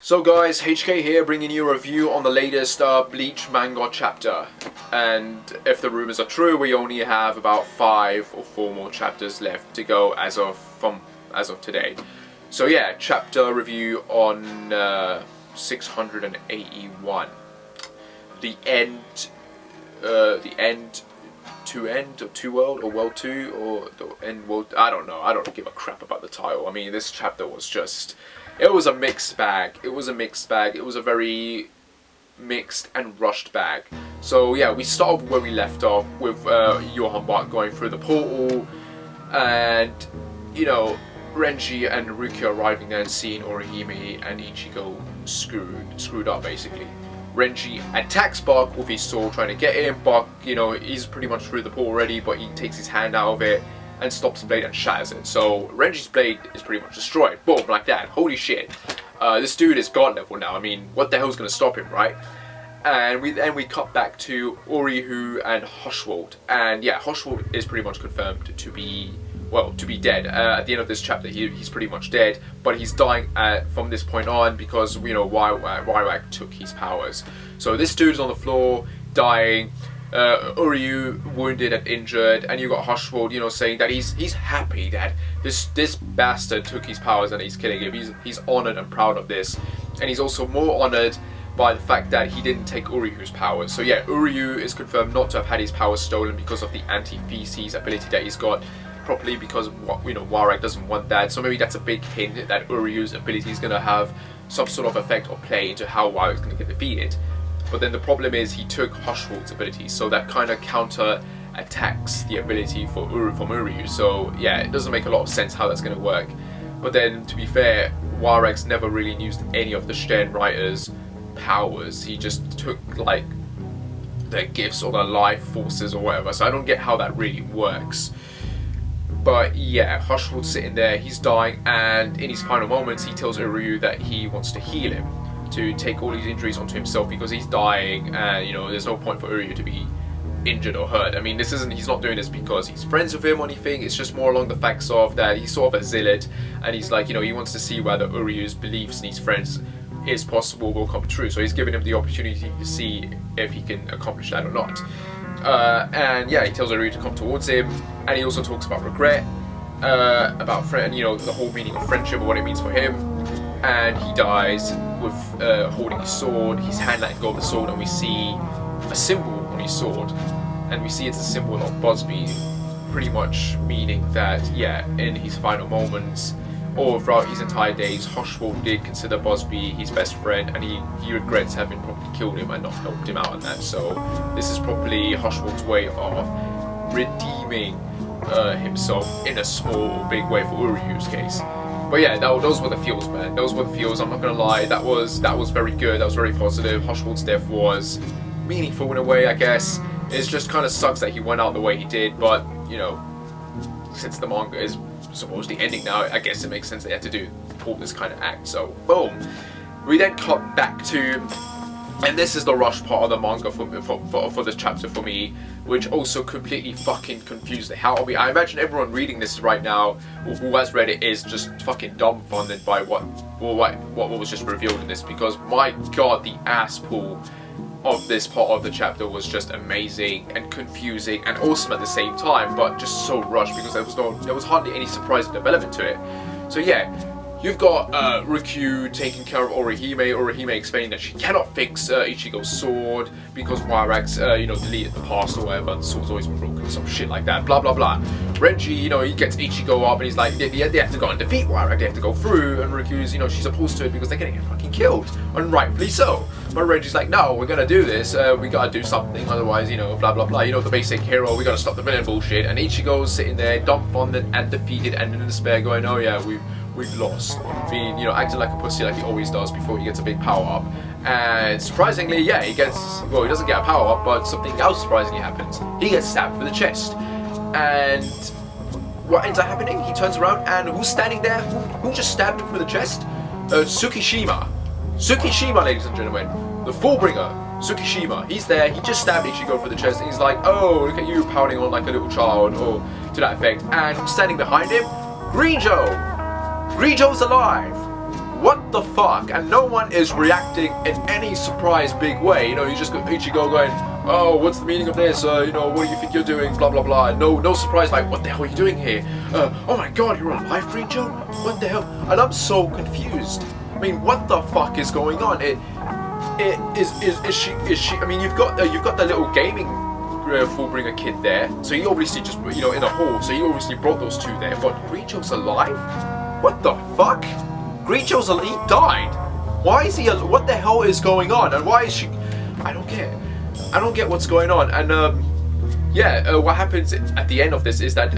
So guys, HK here bringing you a review on the latest Bleach Manga chapter. And if the rumors are true, we only have about 5 or 4 more chapters left to go as of today. So yeah, chapter review on 681. The end of Two World, or World 2, or the end world. I don't know. I don't give a crap about the title. I mean, this chapter was just, it was a mixed bag. It was a mixed bag. It was a very mixed and rushed bag. So yeah, we start off where we left off with Johan Bach going through the portal, and you know, Renji and Rukia arriving there and seeing Orihime and Ichigo screwed up basically. Renji attacks Bach with his sword, trying to get him. Bach, you know, he's pretty much through the portal already, but he takes his hand out of it and stops the blade and shatters it. So Renji's blade is pretty much destroyed. Boom, like that. Holy shit. This dude is god level now. I mean, what the hell's gonna stop him, right? And we cut back to Orihu and Hoshwald. And yeah, Hoshwald is pretty much confirmed to be, well, to be dead. At the end of this chapter, he's pretty much dead, but he's dying from this point on because, you know, Waiwak took his powers. So this dude's on the floor, dying, Uryu wounded and injured, and you got Hoshwald, you know, saying that he's happy that this bastard took his powers and he's killing him. He's honored and proud of this, and he's also more honored by the fact that he didn't take Uryu's powers. So yeah, Uryu is confirmed not to have had his powers stolen because of the anti-feces ability that he's got. Properly, because you know, Warak doesn't want that, so maybe that's a big hint that Uryu's ability is going to have some sort of effect or play into how Warak's going to get defeated. But then the problem is he took Hoshwald's ability, so that kind of counter attacks the ability from Uryu. So yeah, it doesn't make a lot of sense how that's going to work. But then, to be fair, Warak's never really used any of the Stern writers' powers. He just took like their gifts or their life forces or whatever. So I don't get how that really works. But yeah, Hoshwald's sitting there, he's dying, and in his final moments he tells Uryu that he wants to heal him, to take all these injuries onto himself because he's dying, and you know, there's no point for Uryu to be injured or hurt. I mean, he's not doing this because he's friends with him or anything, it's just more along the facts of that he's sort of a zealot, and he's like, you know, he wants to see whether Uryu's beliefs in his friends is possible will come true, so he's giving him the opportunity to see if he can accomplish that or not. And yeah, he tells Uryu to come towards him, and he also talks about regret, about you know, the whole meaning of friendship or what it means for him. And he dies with holding his sword, his hand letting go of the sword, and we see a symbol on his sword, and we see it's a symbol of Busby, pretty much meaning that yeah, in his final moments or throughout his entire days, Hoshwald did consider Busby his best friend, and he regrets having probably killed him and not helped him out on that. So this is probably Hoshwald's way of redeeming himself in a small or big way for Uryu's case. But yeah, those were the feels, man. Those were the feels. I'm not gonna lie. That was very good. That was very positive. Hoshwald's death was meaningful in a way, I guess. It just kind of sucks that he went out the way he did, but you know, since the manga is supposedly ending now, I guess it makes sense they had to pull this kind of act. So boom, we then cut back to, and this is the rush part of the manga for this chapter for me, which also completely fucking confused the hell out of me. I imagine everyone reading this right now, who has read it, is just fucking dumbfounded by what was just revealed in this, because my god, the ass pull of this part of the chapter was just amazing and confusing and awesome at the same time, but just so rushed because there was hardly any surprising development to it. So yeah, you've got Rikyu taking care of Orihime explaining that she cannot fix Ichigo's sword because Warak's you know, deleted the past or whatever, the sword's always been broken, some shit like that, blah blah blah. Renji, you know, he gets Ichigo up and he's like, they have to go and defeat Warak, they have to go through, and Rikyu's, you know, she's opposed to it because they're gonna get fucking killed, and rightfully so. But Renji's like, no, we're gonna do this, we gotta do something, otherwise, you know, blah blah blah, you know, the basic hero, we gotta stop the villain bullshit. And Ichigo's sitting there dumbfounded and defeated and in despair going, oh yeah, we've lost, being, you know, acting like a pussy like he always does before he gets a big power up. And surprisingly, yeah, he doesn't get a power up, but something else surprisingly happens. He gets stabbed through the chest, and what ends up happening? He turns around, and who's standing there? Who just stabbed him through the chest? Tsukishima, ladies and gentlemen, the Fullbringer, Tsukishima. He's there. He just stabbed Ichigo through the chest, and he's like, "Oh, look at you pouting on like a little child," or to that effect. And standing behind him, Green Joe. Green Joe's alive. what the fuck? And no one is reacting in any surprise big way. You know, you just got Ichigo going, oh, what's the meaning of this? You know, what do you think you're doing? Blah blah blah. No surprise. Like, what the hell are you doing here? Oh my God, you're alive, Greenjo? What the hell? And I'm so confused. I mean, what the fuck is going on? Is she? I mean, you've got the little gaming Fullbringer kid there. So he obviously just, you know, in a hole. So he obviously brought those two there. But Greenjo's alive? What the fuck? Greenjo's alive. He died. Why is he? What the hell is going on? And why is she? I don't get. I don't get what's going on. And yeah, what happens at the end of this is that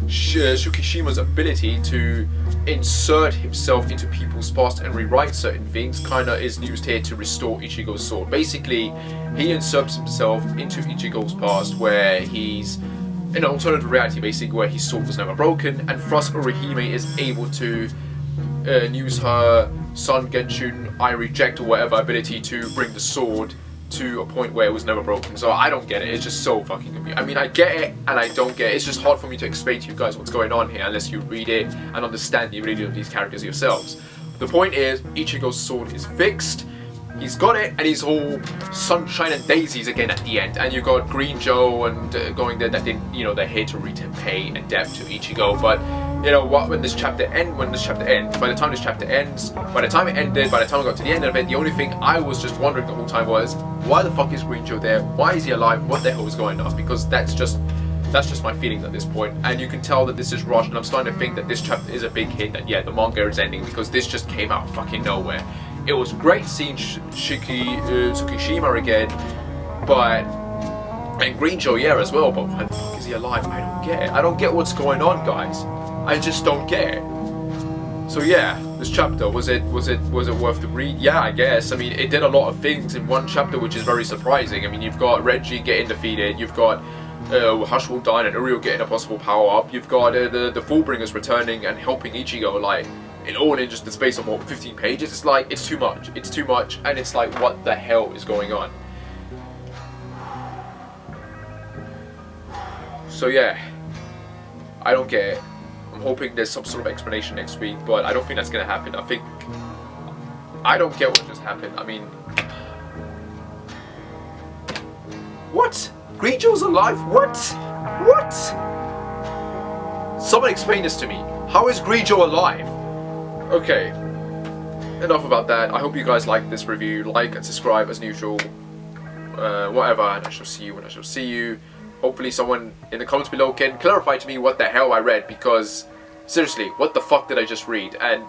Shukishima's ability to insert himself into people's past and rewrite certain things kind of is used here to restore Ichigo's sword. Basically, he inserts himself into Ichigo's past where he's in an alternative reality, basically, where his sword was never broken, and thus Orihime is able to use her Son Genshin I Reject or whatever ability to bring the sword to a point where it was never broken. So I don't get it. It's just so fucking confusing. I mean, I get it and I don't get it. It's just hard for me to explain to you guys what's going on here unless you read it and understand the ability of these characters yourselves. The point is, Ichigo's sword is fixed. He's got it, and he's all sunshine and daisies again at the end. And you got Greenjo and going there that didn't, you know, they're here to repay and debt to Ichigo. But you know what? When this chapter ends, by the time this chapter ends, by the time it ended, by the time we got to the end of it, the only thing I was just wondering the whole time was, why the fuck is Greenjo there? Why is he alive? What the hell is going on? Because that's just my feelings at this point. And you can tell that this is rushed, and I'm starting to think that this chapter is a big hint that yeah, the manga is ending, because this just came out of fucking nowhere. It was great seeing Tsukishima again, and Greenjo, yeah, as well, but why the fuck is he alive? I don't get it. I don't get what's going on, guys. I just don't get it. So yeah, this chapter, was it worth the read? Yeah, I guess. I mean, it did a lot of things in one chapter, which is very surprising. I mean, you've got Reggie getting defeated, you've got Hush will die and Uriel getting a possible power-up, you've got the Fullbringers returning and helping Ichigo, like, in just the space of what, 15 pages? It's like, it's too much, and it's like, what the hell is going on? So yeah, I don't get it. I'm hoping there's some sort of explanation next week, but I don't think that's gonna happen. I don't get what just happened. I mean, what? Greenjo's alive? What? Someone explain this to me. How is Greenjo alive? Okay, enough about that. I hope you guys liked this review. Like and subscribe as usual. Whatever, and I shall see you when I shall see you. Hopefully someone in the comments below can clarify to me what the hell I read, because seriously, what the fuck did I just read? And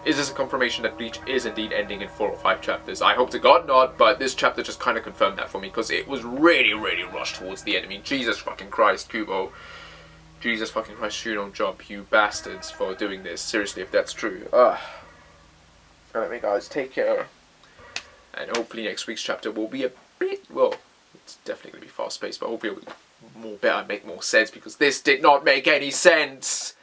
is this a confirmation that Bleach is indeed ending in 4 or 5 chapters? I hope to God not, but this chapter just kind of confirmed that for me, because it was really rushed towards the end. I mean, Jesus fucking Christ, Kubo. Jesus fucking Christ, you don't jump, you bastards, for doing this. Seriously, if that's true. Alright, guys, take care. And hopefully next week's chapter will be a bit, well, it's definitely going to be fast-paced, but hopefully it will be more better, make more sense, because this did not make any sense.